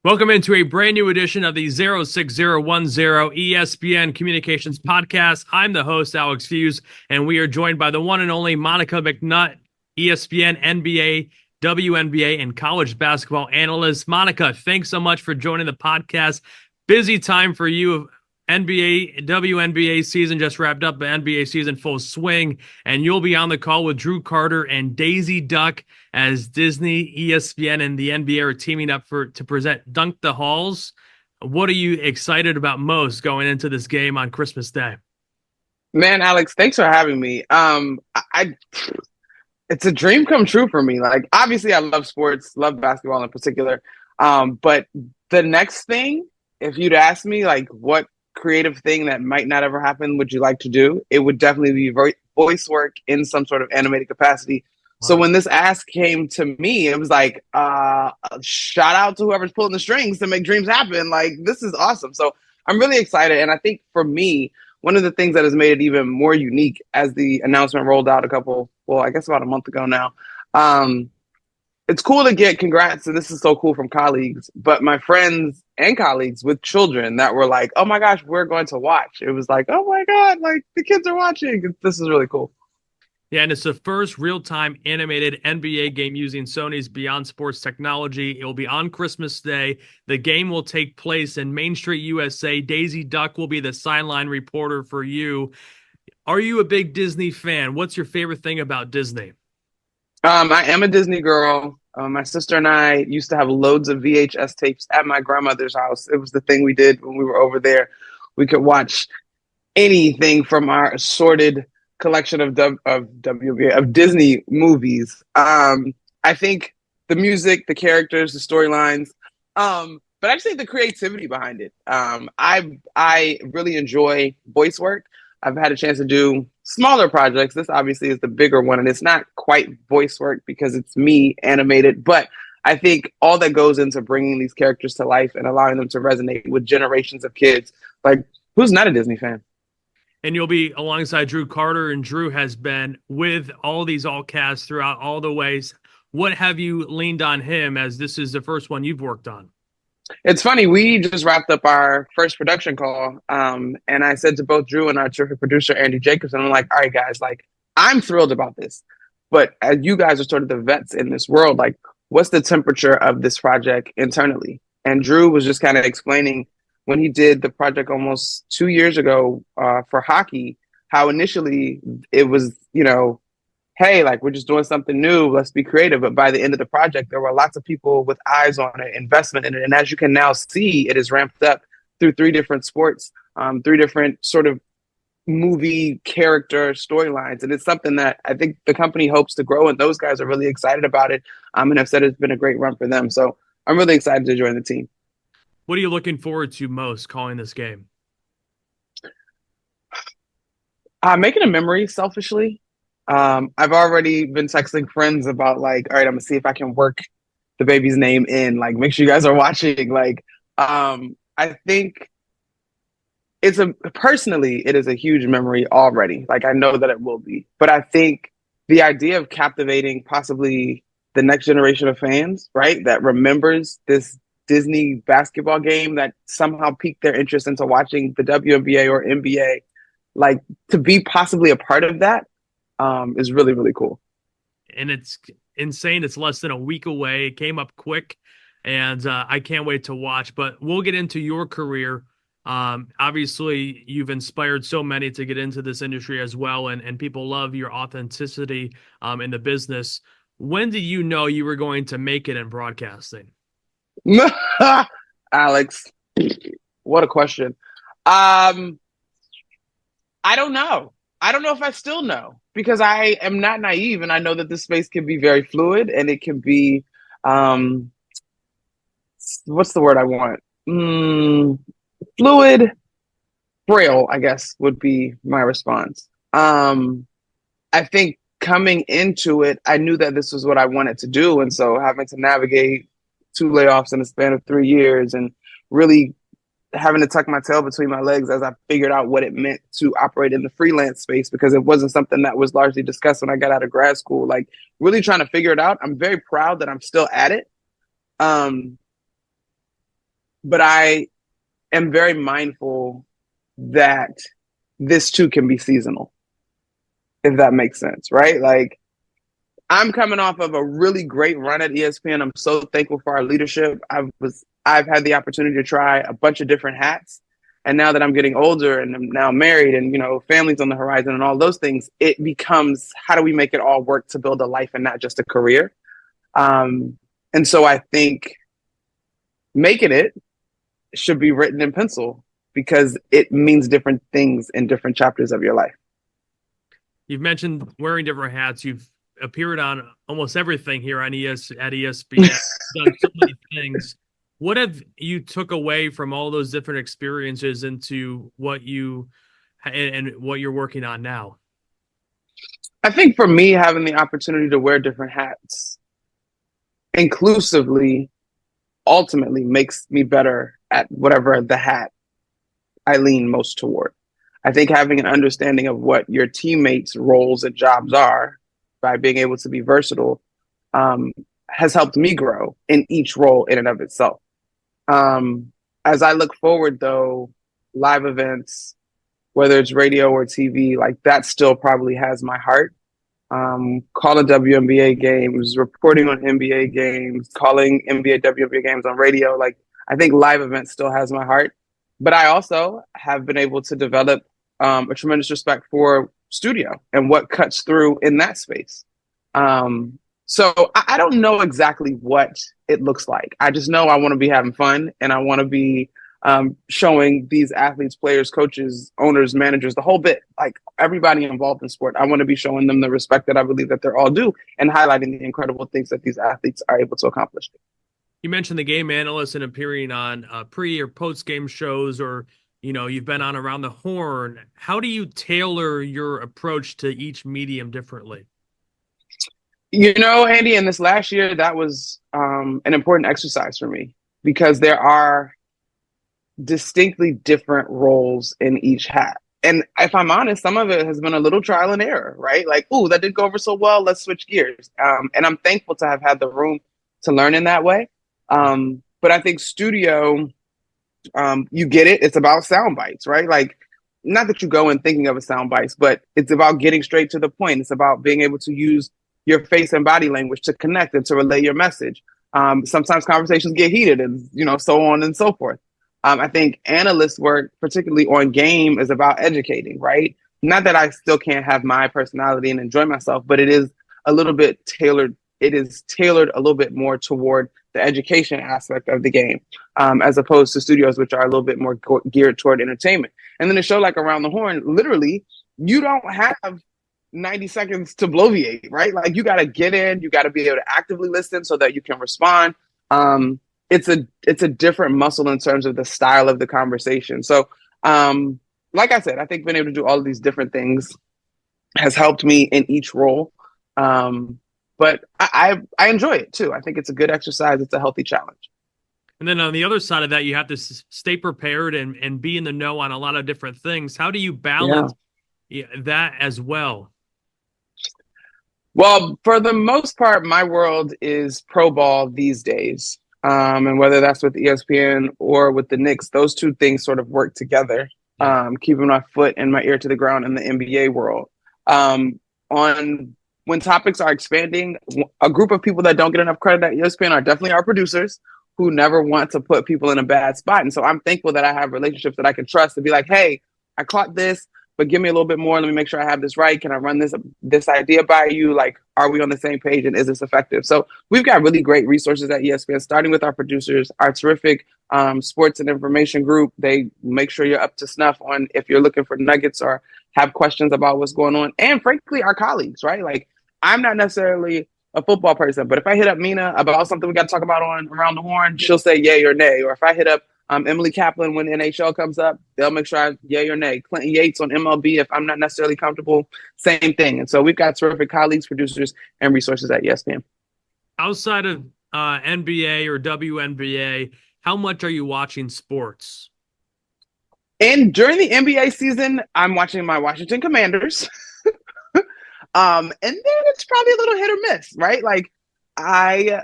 Welcome into a brand new edition of the 06010 ESPN Communications podcast. I'm the host, Alex Feuz, and we are joined by the one and only Monica McNutt, ESPN, NBA, WNBA, and college basketball analyst. Monica, thanks so much for joining the podcast. Busy time for you. NBA, WNBA season just wrapped up, the NBA season full swing, and you'll be on the call with Drew Carter and Daisy Duck as Disney, ESPN, and the NBA are teaming up to present Dunk the Halls. What are you excited about most going into this game on Christmas Day? Man, Alex, thanks for having me. It's a dream come true for me. Like, obviously, I love sports, love basketball in particular. But the next thing, if you'd ask me, like, what creative thing that might not ever happen would you like to do? It would definitely be voice work in some sort of animated capacity. So Wow. when this ask came to me, it was like, shout out to whoever's pulling the strings to make dreams happen. Like, this is awesome. So I'm really excited. And I think for me, one of the things that has made it even more unique as the announcement rolled out I guess about a month ago now. It's cool to get congrats, and this is so cool from colleagues, but my friends and colleagues with children that were like, oh my gosh, we're going to watch. It was like, oh my God, like the kids are watching. This is really cool. Yeah, and it's the first real-time animated NBA game using Sony's Beyond Sports technology. It will be on Christmas Day. The game will take place in Main Street, USA. Daisy Duck will be the sideline reporter for you. Are you a big Disney fan? What's your favorite thing about Disney? I am a Disney girl. My sister and I used to have loads of VHS tapes at my grandmother's house. It was the thing we did when we were over there. We could watch anything from our assorted collection of Disney movies. I think the music, the characters, the storylines, but actually the creativity behind it. I really enjoy voice work. I've had a chance to do smaller projects. This obviously is the bigger one, and it's not quite voice work because it's me animated, but I think all that goes into bringing these characters to life and allowing them to resonate with generations of kids. Like, who's not a Disney fan? And you'll be alongside Drew Carter, and Drew has been with all these all casts throughout all the ways. What have you leaned on him as this is the first one you've worked on? It's funny. We just wrapped up our first production call, and I said to both Drew and our terrific producer Andy Jacobson, I'm like, "All right, guys, like, I'm thrilled about this, but as you guys are sort of the vets in this world, like, what's the temperature of this project internally?" And Drew was just kind of explaining when he did the project almost 2 years ago for hockey, how initially it was, hey, like we're just doing something new, let's be creative. But by the end of the project, there were lots of people with eyes on it, investment in it. And as you can now see, it is ramped up through three different sports, three different sort of movie character storylines. And it's something that I think the company hopes to grow. And those guys are really excited about it and have said it's been a great run for them. So I'm really excited to join the team. What are you looking forward to most calling this game? Making a memory selfishly. I've already been texting friends about like, all right, I'm gonna see if I can work the baby's name in. Like, make sure you guys are watching. Like, I think personally, it is a huge memory already. Like, I know that it will be, but I think the idea of captivating possibly the next generation of fans, right, that remembers this Disney basketball game that somehow piqued their interest into watching the WNBA or NBA, like to be possibly a part of that is really, really cool. And it's insane. It's less than a week away. It came up quick, and I can't wait to watch. But we'll get into your career. Obviously, you've inspired so many to get into this industry as well, and people love your authenticity in the business. When did you know you were going to make it in broadcasting? Alex, what a question. I don't know. I don't know if I still know because I am not naive and I know that this space can be very fluid and it can be, what's the word I want? Fluid, frail, I guess would be my response. I think coming into it, I knew that this was what I wanted to do. And so having to navigate two layoffs in the span of 3 years and really having to tuck my tail between my legs as I figured out what it meant to operate in the freelance space because it wasn't something that was largely discussed when I got out of grad school. Like really trying to figure it out. I'm very proud that I'm still at it. but I am very mindful that this too can be seasonal, if that makes sense, right? Like, I'm coming off of a really great run at ESPN. I'm so thankful for our leadership. I've had the opportunity to try a bunch of different hats. And now that I'm getting older and I'm now married and, family's on the horizon and all those things, it becomes, how do we make it all work to build a life and not just a career? And so I think making it should be written in pencil because it means different things in different chapters of your life. You've mentioned wearing different hats. You've appeared on almost everything here on at ESPN. Done so many things. What have you took away from all those different experiences into what you and what you're working on now? I think for me, having the opportunity to wear different hats inclusively ultimately makes me better at whatever the hat I lean most toward. I think having an understanding of what your teammates' roles and jobs are by being able to be versatile has helped me grow in each role in and of itself. As I look forward, though, live events, whether it's radio or TV, like that still probably has my heart. Calling WNBA games, reporting on NBA games, calling NBA, WNBA games on radio. Like, I think live events still has my heart. But I also have been able to develop a tremendous respect for studio and what cuts through in that space. So I don't know exactly what it looks like. I just know I want to be having fun and I want to be showing these athletes, players, coaches, owners, managers, the whole bit, like everybody involved in sport. I want to be showing them the respect that I believe that they're all due and highlighting the incredible things that these athletes are able to accomplish. You mentioned the game analyst and appearing on pre or post game shows, or you've been on Around the Horn. How do you tailor your approach to each medium differently? Andy, in this last year, that was an important exercise for me because there are distinctly different roles in each hat. And if I'm honest, some of it has been a little trial and error, right? Like, ooh, that didn't go over so well. Let's switch gears. And I'm thankful to have had the room to learn in that way. But I think studio, you get it. It's about sound bites, right? Like, not that you go in thinking of a sound bites, but it's about getting straight to the point. It's about being able to use your face and body language to connect and to relay your message. Sometimes conversations get heated and, so on and so forth. I think analyst work, particularly on game, is about educating, right? Not that I still can't have my personality and enjoy myself, but it is a little bit tailored. It is tailored a little bit more toward the education aspect of the game, as opposed to studios, which are a little bit more geared toward entertainment. And then a show like Around the Horn, literally, you don't have 90 seconds to bloviate, right? Like, you got to get in, you got to be able to actively listen so that you can respond. It's a different muscle in terms of the style of the conversation. So, like I said, I think being able to do all of these different things has helped me in each role. But I enjoy it too. I think it's a good exercise. It's a healthy challenge. And then on the other side of that, you have to stay prepared and be in the know on a lot of different things. How do you balance that as well? Well, for the most part, my world is pro ball these days. And whether that's with ESPN or with the Knicks, those two things sort of work together, keeping my foot and my ear to the ground in the NBA world. When topics are expanding, a group of people that don't get enough credit at ESPN are definitely our producers who never want to put people in a bad spot. And so I'm thankful that I have relationships that I can trust to be like, hey, I caught this, but give me a little bit more. Let me make sure I have this right. Can I run this idea by you? Like, are we on the same page and is this effective? So we've got really great resources at ESPN, starting with our producers, our terrific sports and information group. They make sure you're up to snuff on if you're looking for nuggets or have questions about what's going on. And frankly, our colleagues, right? Like, I'm not necessarily a football person, but if I hit up Mina about something we got to talk about on Around the Horn, she'll say yay or nay. Or if I hit up Emily Kaplan when NHL comes up, they'll make sure I yay or nay. Clinton Yates on MLB, if I'm not necessarily comfortable, same thing. And so we've got terrific colleagues, producers, and resources at ESPN. Outside of NBA or WNBA, how much are you watching sports? And during the NBA season, I'm watching my Washington Commanders. And then it's probably a little hit or miss, right? Like, I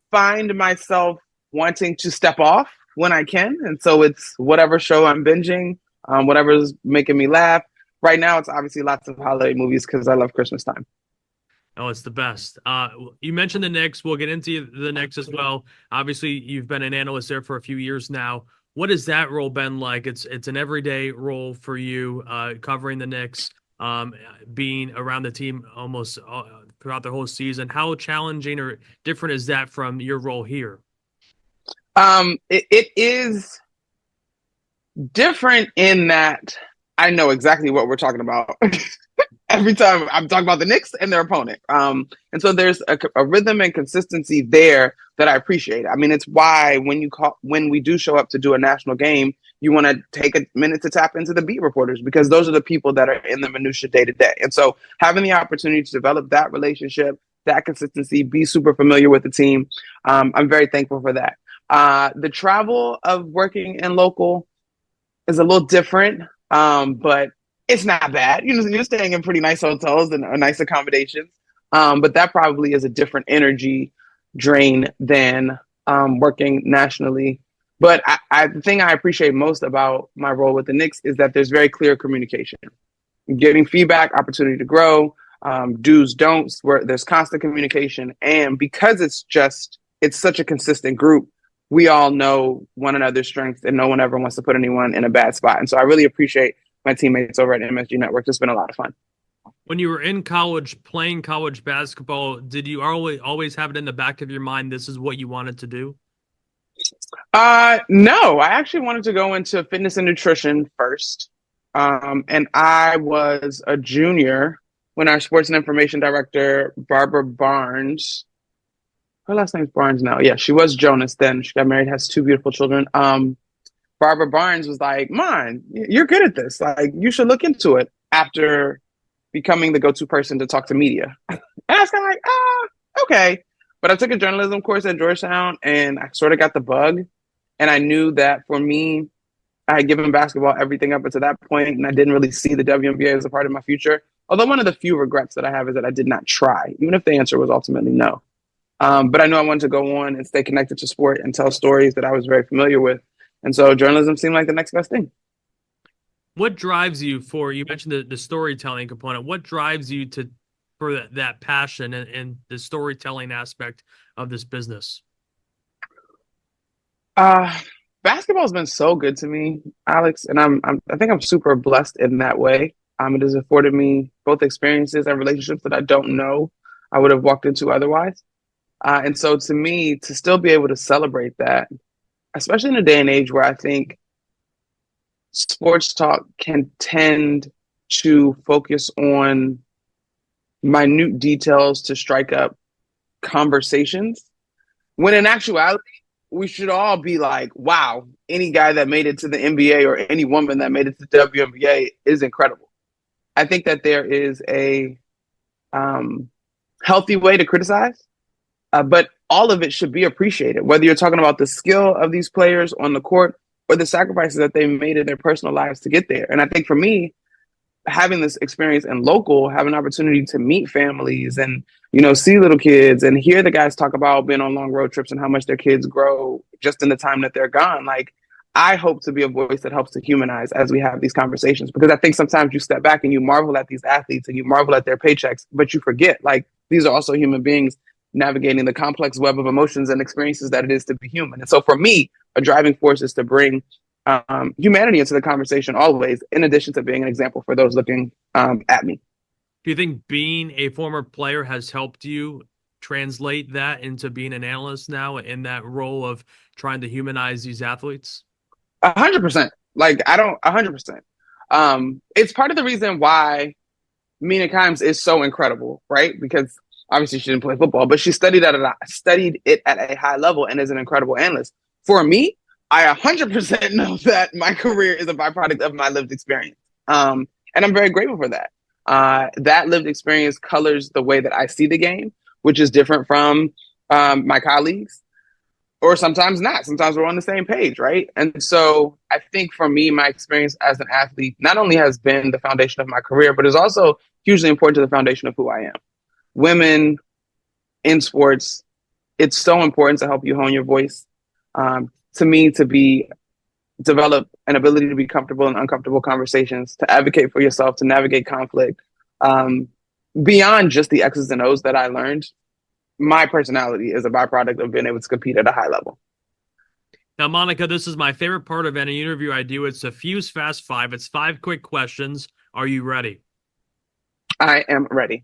find myself wanting to step off when I can. And so it's whatever show I'm binging, whatever's making me laugh. Right now, it's obviously lots of holiday movies because I love Christmas time. Oh, it's the best. You mentioned the Knicks. We'll get into the Knicks as well. Obviously, you've been an analyst there for a few years now. What has that role been like? It's an everyday role for you, covering the Knicks, being around the team almost throughout the whole season. How challenging or different is that from your role here? It is different in that I know exactly what we're talking about every time I'm talking about the Knicks and their opponent. And so there's a rhythm and consistency there that I appreciate. I mean, it's why when we do show up to do a national game, you want to take a minute to tap into the beat reporters because those are the people that are in the minutia day to day. And so having the opportunity to develop that relationship, that consistency, be super familiar with the team, I'm very thankful for that. The travel of working in local is a little different, but it's not bad. You're staying in pretty nice hotels and nice accommodations. But that probably is a different energy drain than working nationally. But the thing I appreciate most about my role with the Knicks is that there's very clear communication, getting feedback, opportunity to grow, do's, don'ts, where there's constant communication. And because it's such a consistent group, we all know one another's strengths and no one ever wants to put anyone in a bad spot. And so I really appreciate my teammates over at MSG Network. It's been a lot of fun. When you were in college playing college basketball, did you always have it in the back of your mind, this is what you wanted to do? No, I actually wanted to go into fitness and nutrition first. And I was a junior when our sports and information director, Barbara Barnes, her last name's Barnes now. Yeah, she was Jonas then. She got married, has two beautiful children. Barbara Barnes was like, "Man, you're good at this. Like, you should look into it." After becoming the go-to person to talk to media, and I was kind of like, okay. But I took a journalism course at Georgetown, and I sort of got the bug. And I knew that for me, I had given basketball everything up until that point, and I didn't really see the WNBA as a part of my future. Although one of the few regrets that I have is that I did not try, even if the answer was ultimately no. But I knew I wanted to go on and stay connected to sport and tell stories that I was very familiar with. And so journalism seemed like the next best thing. What drives you you mentioned the storytelling component. What drives you for that passion and the storytelling aspect of this business? Basketball has been so good to me, Alex, and I think I'm super blessed in that way. It has afforded me both experiences and relationships that I don't know I would have walked into otherwise. And so to me, to still be able to celebrate that, especially in a day and age where I think sports talk can tend to focus on minute details to strike up conversations, when in actuality, we should all be like, wow, any guy that made it to the NBA or any woman that made it to the WNBA is incredible. I think that there is a healthy way to criticize. But all of it should be appreciated, whether you're talking about the skill of these players on the court or the sacrifices that they made in their personal lives to get there. And I think for me, having this experience in local, having an opportunity to meet families and, see little kids and hear the guys talk about being on long road trips and how much their kids grow just in the time that they're gone. Like, I hope to be a voice that helps to humanize as we have these conversations, because I think sometimes you step back and you marvel at these athletes and you marvel at their paychecks, but you forget, like, these are also human beings navigating the complex web of emotions and experiences that it is to be human. And so for me, a driving force is to bring humanity into the conversation always, in addition to being an example for those looking at me. Do you think being a former player has helped you translate that into being an analyst now in that role of trying to humanize these athletes? 100%. Like, 100%. It's part of the reason why Mina Kimes is so incredible, right? Because obviously she didn't play football, but she studied it at a high level and is an incredible analyst. For me, I 100% know that my career is a byproduct of my lived experience. And I'm very grateful for that. That lived experience colors the way that I see the game, which is different from my colleagues, or sometimes not. Sometimes we're on the same page, right? And so I think for me, my experience as an athlete not only has been the foundation of my career, but is also hugely important to the foundation of who I am. Women in sports, it's so important to help you hone your voice, to me to be develop an ability to be comfortable in uncomfortable conversations, to advocate for yourself, to navigate conflict. Um, Beyond just the X's and O's that I learned, my personality is a byproduct of being able to compete at a high level. Now, Monica, this is my favorite part of any interview I do. It's a Feuz Fast Five. It's 5 quick questions. Are you ready? I am ready.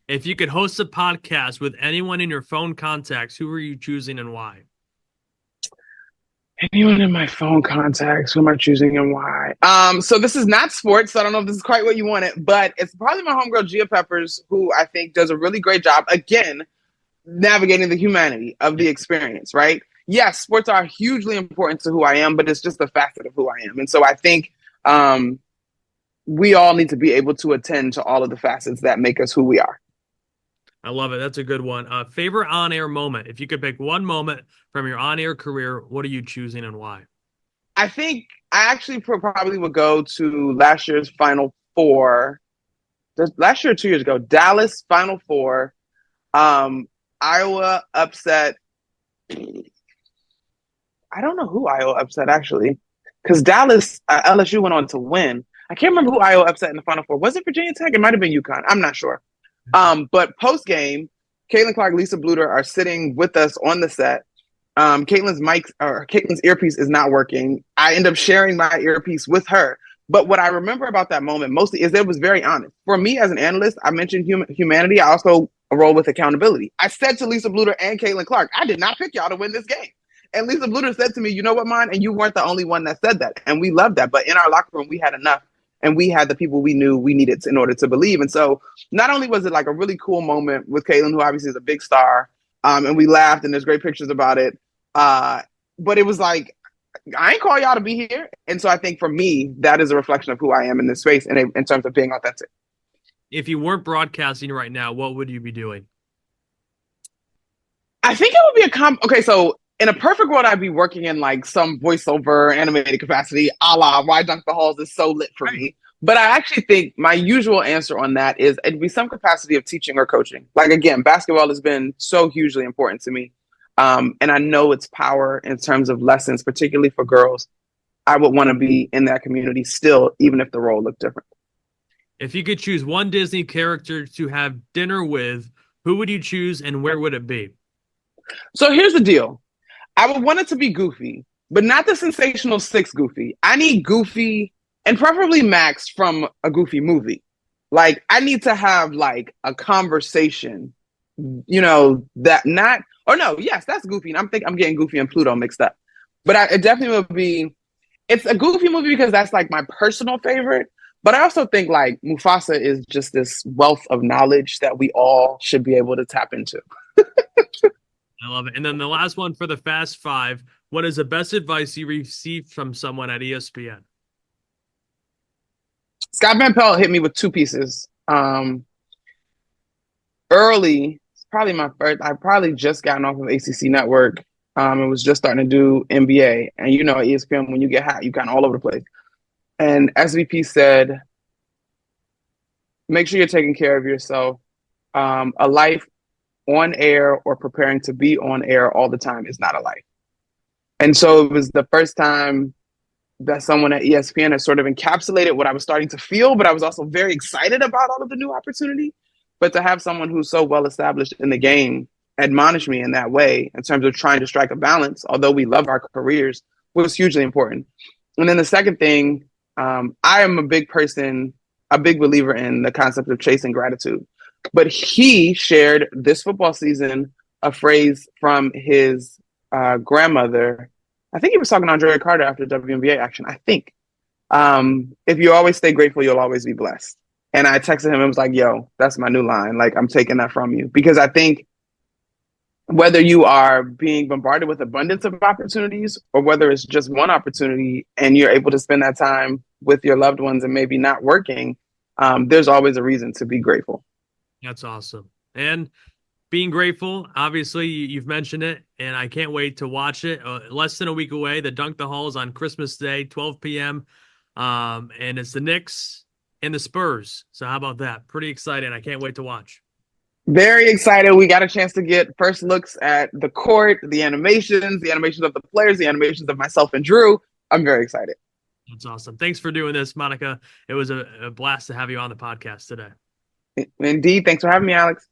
If you could host a podcast with anyone in your phone contacts, who are you choosing and why? Anyone in my phone contacts, who am I choosing and why? So this is not sports, so I don't know if this is quite what you wanted, but it's probably my homegirl Gia Peppers, who I think does a really great job, again, navigating the humanity of the experience, right? Yes, sports are hugely important to who I am, but it's just a facet of who I am. And so I think we all need to be able to attend to all of the facets that make us who we are. I love it. That's a good one. Favorite on-air moment. If you could pick one moment from your on-air career, what are you choosing and why? I think I actually probably would go to last year's Final Four. Last year or 2 years ago, Dallas Final Four. Iowa upset. I don't know who Iowa upset, actually, because Dallas, LSU went on to win. I can't remember who Iowa upset in the Final Four. Was it Virginia Tech? It might have been UConn. I'm not sure. But post game, Caitlin Clark, Lisa Bluter are sitting with us on the set. Caitlin's earpiece is not working. I end up sharing my earpiece with her. But what I remember about that moment mostly is it was very honest. For me as an analyst, I mentioned humanity. I also roll with accountability. I said to Lisa Bluter and Caitlin Clark, I did not pick y'all to win this game. And Lisa Bluter said to me, you know what, Mon? And you weren't the only one that said that. And we loved that. But in our locker room, we had enough. And we had the people we knew we needed in order to believe. And so not only was it like a really cool moment with Caitlin, who obviously is a big star, and we laughed and there's great pictures about it. But it was like, I ain't call y'all to be here. And so I think for me, that is a reflection of who I am in this space and in terms of being authentic. If you weren't broadcasting right now, what would you be doing? I think it would be okay, so in a perfect world, I'd be working in like some voiceover animated capacity, a la Why Dunk the Halls is so lit for me. But I actually think my usual answer on that is it'd be some capacity of teaching or coaching. Like, again, basketball has been so hugely important to me. And I know its power in terms of lessons, particularly for girls. I would want to be in that community still, even if the role looked different. If you could choose one Disney character to have dinner with, who would you choose and where would it be? So here's the deal. I would want it to be Goofy, but not the Sensational Six Goofy. I need Goofy and preferably Max from a Goofy movie. Like, I need to have like a conversation, that not, or no, yes, that's Goofy. And I'm getting Goofy and Pluto mixed up. But it definitely would be, it's a Goofy movie because that's like my personal favorite. But I also think like Mufasa is just this wealth of knowledge that we all should be able to tap into. I love it. And then the last one for the Fast Five. What is the best advice you received from someone at ESPN? Scott Van Pelt hit me with two pieces. Early, it's probably my first. I probably just gotten off of ACC Network. It was just starting to do NBA, and at ESPN, when you get hot, you kind of all over the place. And SVP said, "Make sure you're taking care of yourself. A life on air or preparing to be on air all the time is not a life." And so it was the first time that someone at ESPN has sort of encapsulated what I was starting to feel, but I was also very excited about all of the new opportunity. But to have someone who's so well established in the game admonish me in that way in terms of trying to strike a balance, although we love our careers, was hugely important. And then the second thing, I am a big believer in the concept of chasing gratitude. But he shared this football season a phrase from his grandmother. I think he was talking to Andrea Carter after WNBA action. I think. If you always stay grateful, you'll always be blessed. And I texted him and was like, yo, that's my new line. Like, I'm taking that from you. Because I think whether you are being bombarded with abundance of opportunities or whether it's just one opportunity and you're able to spend that time with your loved ones and maybe not working, there's always a reason to be grateful. That's awesome. And being grateful, obviously, you've mentioned it, and I can't wait to watch it. Less than a week away, the Dunk the Halls on Christmas Day, 12 p.m. And it's the Knicks and the Spurs. So how about that? Pretty exciting. I can't wait to watch. Very excited. We got a chance to get first looks at the court, the animations of the players, the animations of myself and Drew. I'm very excited. That's awesome. Thanks for doing this, Monica. It was a blast to have you on the podcast today. Indeed. Thanks for having me, Alex.